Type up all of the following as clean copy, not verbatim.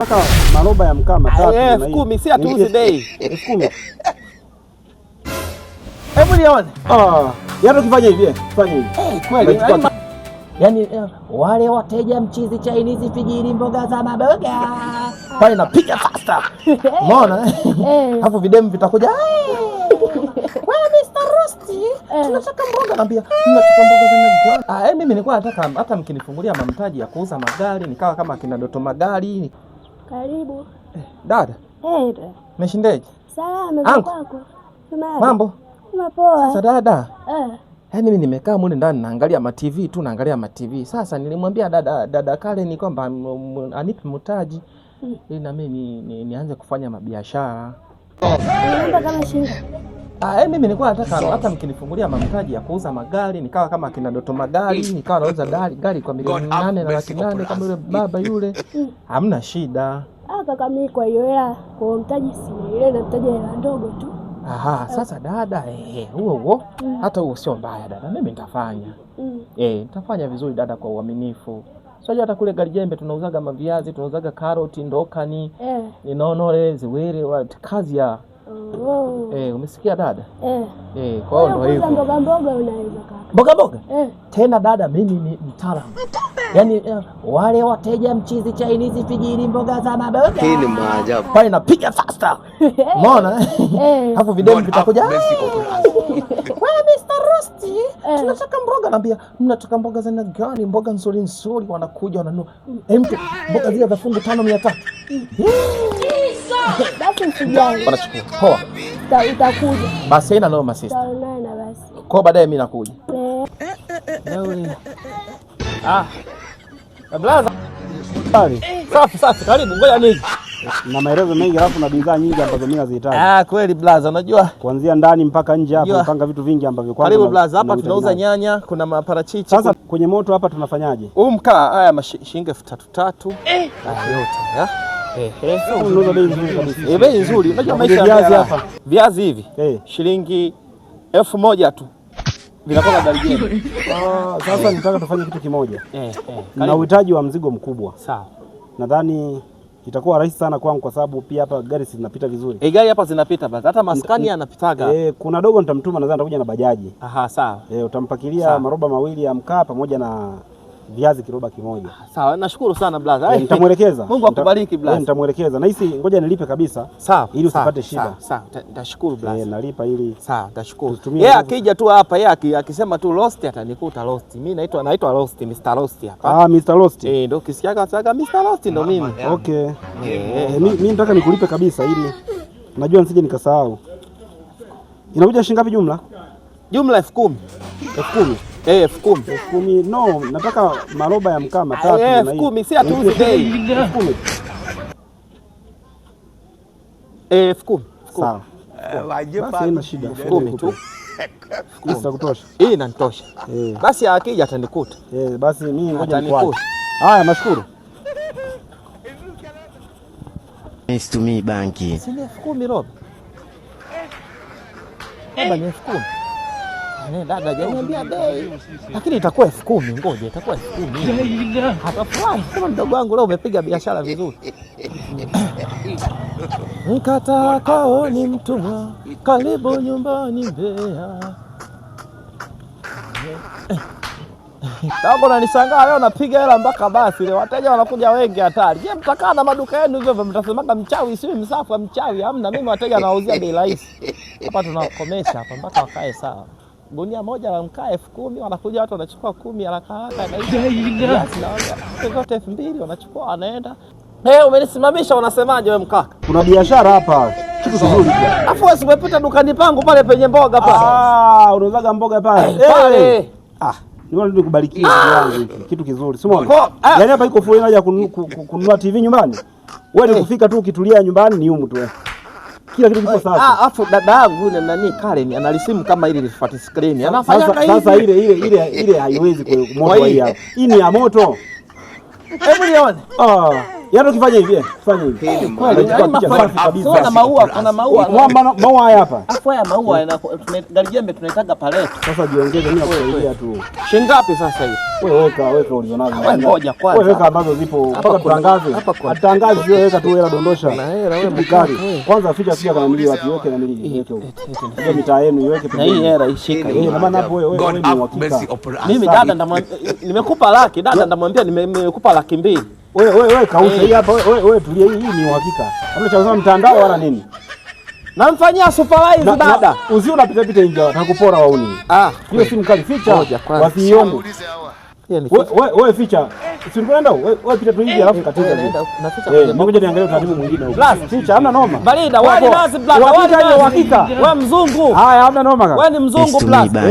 Nataka maroba ya mkaa matatu na 10,000 si atuuze bei. 10,000. Hebu nione. Yaani ukifanya hivi, fanya hivi. Kweli. Yaani wale wateja mchizi Chinese fijiri mboga za maboga. Pale napiga faster. Umeona? Hapo videmu vitakuja. Wewe Mr. Rusty, tunataka mboga naambia. Tunataka mboga za nani? Mimi nilikuwa nataka hata mkinifungulia mamtaji ya kuuza magari, nikawa kama kina Doto Magari. Karibu. Dada. Umeshindaje? Salama kwako. Mambo? Poa. Sasa dada. Yaani mimi nimekaa mule ndani naangalia ma TV tu, naangalia ma TV. Sasa nilimwambia dada Kale ni kwamba anipe mtaji ili na mimi nianze kufanya mabiashara. Unaomba kama shinga. Mimi nilikuwa nataka hata mkinifungulia mamtaji ya kuuza magari, nikawa kama kina Doto Magari, nikawa nauza gari kwa milioni 8.8 kama yule baba yule. Hamna shida. Kaka mimi kwa hiyo hela kwa mtaji si ile na mtaji hela ndogo tu. Sasa dada, huo hata huo sio mbaya dada. Mimi nitafanya. Nitafanya vizuri dada kwa uaminifu. Sio hata kule Garijembe tunauzaga maviazi, tunauzaga karoti, ndokani. Ninaona ziwele kazi ya umesikia dada? Kwa hiyo ndio hivyo. Mboga unaweza kaka. Mboga? Tena dada mimi ni mtaalamu. Yaani wale wateja mchizi Chinese fijiri mboga za maboga. Hii ni maajabu. Pale napiga faster. Umeona? Hapo videmu vitakuja. Wewe Mr. Rusty, tunataka mboga naambia. Mnataka mboga za gani? Mboga nzuri wanakuja wananunua. Mboga zile za fungu 500. Basi usijali. Wanachukua. Poa. Utakuja. Basi haina noma sister. Tutaonana basi. Kwa baadaye mimi nakuja. Blaza. Safi, karibu. Ngoja nini? Na maelezo mengi alafu na bidhaa nyingi ambazo mimi nazihitaji. Kweli blaza, unajua kuanzia ndani mpaka nje hapo napanga vitu vingi ambavyo kwanza. Karibu blaza, hapa tunauza nyanya, kuna maparachichi. Sasa kwenye moto hapa tunafanyaje? Huu mkaa haya shilingi 3,300. Yote, unauza bei nzuri kabisa. Bei nzuri. Unajua maisha viazi hapa. Viazi hivi shilingi 1,000 tu. Vinakuwa Garijembe. Sasa nitaka tufanye kitu kimoja. Na uhitaji wa mzigo mkubwa. Sawa. Nadhani itakuwa rahisi sana kwangu kwa sababu pia hapa gari zinapita vizuri. Gari hapa zinapita basi. Hata maskani yanapitaga. Kuna dogo nitamtuma nadhani atakuja na bajaji. Sawa. Utampakilia maroba mawili ya mkaa pamoja na viazi kiroba kimoja. Sawa, nashukuru sana blaza. Nitamuelekeza. Mungu akubariki blaza. Nitamuelekeza. Na hisi ngoja nilipe kabisa. Sawa. Ili usipate shida. Sawa. Nitashukuru blaza. Nalipa ili. Sawa, nitashukuru. Yeye akija tu hapa, yeye akisema tu roast atanikuta roast. Mimi naitwa roast, Mr. Roast hapa. Mr. Roast. Ndio ukisikiaga sasa Mr. Roast ndo mimi. Okay. Mimi nataka nikulipe kabisa ili najua nisije nikasahau. Inakuja shilingi ngapi jumla? Jumla 10,000. 10,000. 10,000. 10,000. No, nataka maroba ya mkaa matatu na 10,000 si atuuze bei. 10,000. 10,000. Sawa. Basi ina shida. 10,000 tu. Sasa kutosha. Hii inanitosha. Basi akija atanikuta. Basi mimi ngoja nikuache. Haya, nashukuru. Situmii banki. Si 10,000 roba. Baba ni 10,000. Dada hajaniambia bei. Lakini itakuwa 10,000, ngoja itakuwa 10,000. Hatafurahi kama mdogo wangu leo umepiga biashara vizuri. Mkatakao ni mtumwa, karibu nyumbani Mbeya. Tangu nanishangaa leo napiga hela mpaka basi leo wateja wanakuja wengi hatari. Je, mtakaa na maduka yenu hivyo mtasemaga mchawi sio msafu mchawi? Hamna, mimi wateja nawauzia bei rahisi. Hapa tunakomesha hapa mpaka wakae sawa. Gunia moja la mkaa 10,000, wanakuja watu wanachukua 10 haraka na hiyo zote 2,000 wanachukua wanaenda. Umenisimamisha unasemaje wewe mkaka? Kuna biashara hapa. Kitu kizuri pia. Alafu wewe umepita dukani pangu pale penye mboga pale. Unauzaga mboga pale. Pale. Niona ndio kubarikia yangu hiki. Kitu kizuri. Simona. Yaani hapa iko foleni haja kununua TV nyumbani. Wewe ni kufika tu ukitulia nyumbani ni humu tu wewe. Kila kitu kipo sawa. Afu dada yangu yule nani Karen analisimu kama ile lifuate screen. Anafanya hivi. Sasa ile haiwezi kwa moto hii hapa. Hii ni ya moto. Hebu nione. Yaani ukifanya hivi, fanya hivi. Kuna maua, kuna maua. Maua haya hapa. Afu haya maua gari jembe tunaitaga paleti. Sasa jiongeze mimi nakusaidia tu. Shilingi ngapi sasa hivi? Wewe weka ulionazo. Wewe ngoja kwanza. Wewe weka ambazo zipo mpaka tutangaze. Atangaze sio weka tu hela dondosha. Na hela wewe mkali. Kwanza ficha kana mili watu weke na mili weke huko. Ndio mitaa yenu iweke pembeni. Na hii hela ishika. Na maana hapo wewe ni uhakika. Mimi dada ndamwambia nimekupa laki, dada ndamwambia nimekupa 200,000. Wewe kausha hii hapa, wewe tulia, hii ni uhakika. Hamna cha kusema mtandao wala nini. Namfanyia surprise dada. Uzio unapita pita nje atakupora wauni. Hiyo simu kali ficha. Wasiione. Wewe ficha. Si unaenda wewe pita tu hivi alafu katika hivi. Na ficha. Ngoja niangalie utaratibu mwingine huko. Ficha hamna noma. Barida, wewe ni nazi blaza, wewe ni uhakika. Wewe mzungu. Haya hamna noma kaka. Wewe ni mzungu blaza.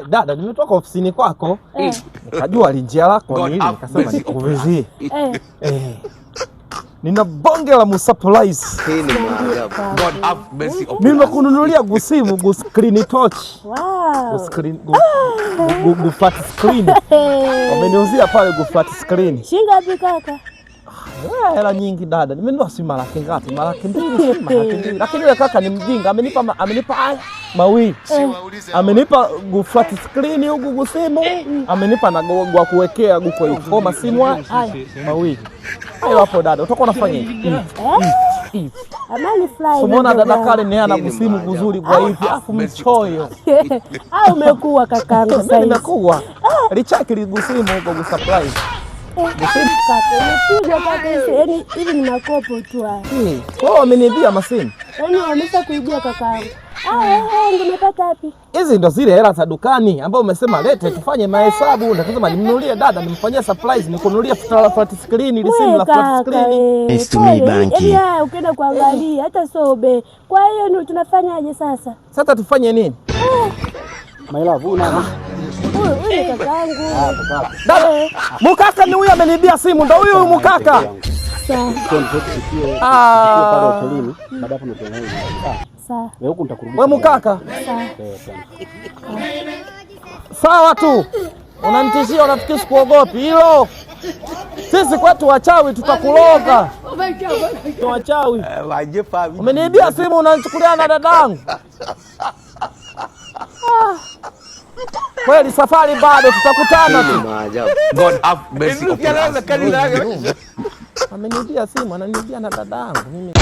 Dada nimetoka ofisini kwako. Nikajua linjia lako ni hili, nikasema nikuvizie. Nina bonge la surprise. God have mercy upon us. Nimekununulia gusimu, screen touch. Wow. Screen flat screen. Wameniuzia pale flat screen. Shilingi ngapi kaka? Hela nyingi dada. Nimenunua si mara ngapi? Mara 2. Lakini yule kaka ni mjinga. Amenipa mawili. Amenipa flat screen huku gusimu. Amenipa na gwa kuwekea guko hiyo. Kwa masimu haya mawili. Hayo hapo dada. Utakuwa unafanya hivi. Amani fly. Umeona dada Kale ni ana gusimu kuzuri kwa hivi. Afu mchoyo. Au umekuwa kakangu sasa. Mimi nimekuwa. Lichaki ligusimu huko surprise. Umepigwa kaka, yaani hivi ni makopo tu haya. Wao wameniibia masimu. Yaani wamesha kuibia kakaangu. Nimepata wapi? Hizi ndo zile hela za dukani ambao umesema lete tufanye mahesabu. Nikasema nimnunulie dada, nimfanyie surprise, nikununulie flat screen, ile simu la flat screen. Nitumie banki. Yaani ukienda kuangalia hata sobe. Kwa hiyo ndio tunafanyaje sasa? Sasa tufanye nini? My love, una Huyu kakaangu. Dada, mukaka ni huyu ameniibia simu, ndo huyu mukaka. Sawa. pale hotelini, baada hapo ndio hivi. Sawa. Huko nitakurudisha. Wewe mkaka. Sawa. Sawa tu. Unanitishia, unafikiri sikuogopi hilo? Sisi kwetu wachawi tutakuloga. Wachawi. Umeniibia simu unanichukulia na dadangu. Kweli safari bado, tutakutana tu. God have mercy upon us. Ameniibia simu, ananiibia na dadangu mimi.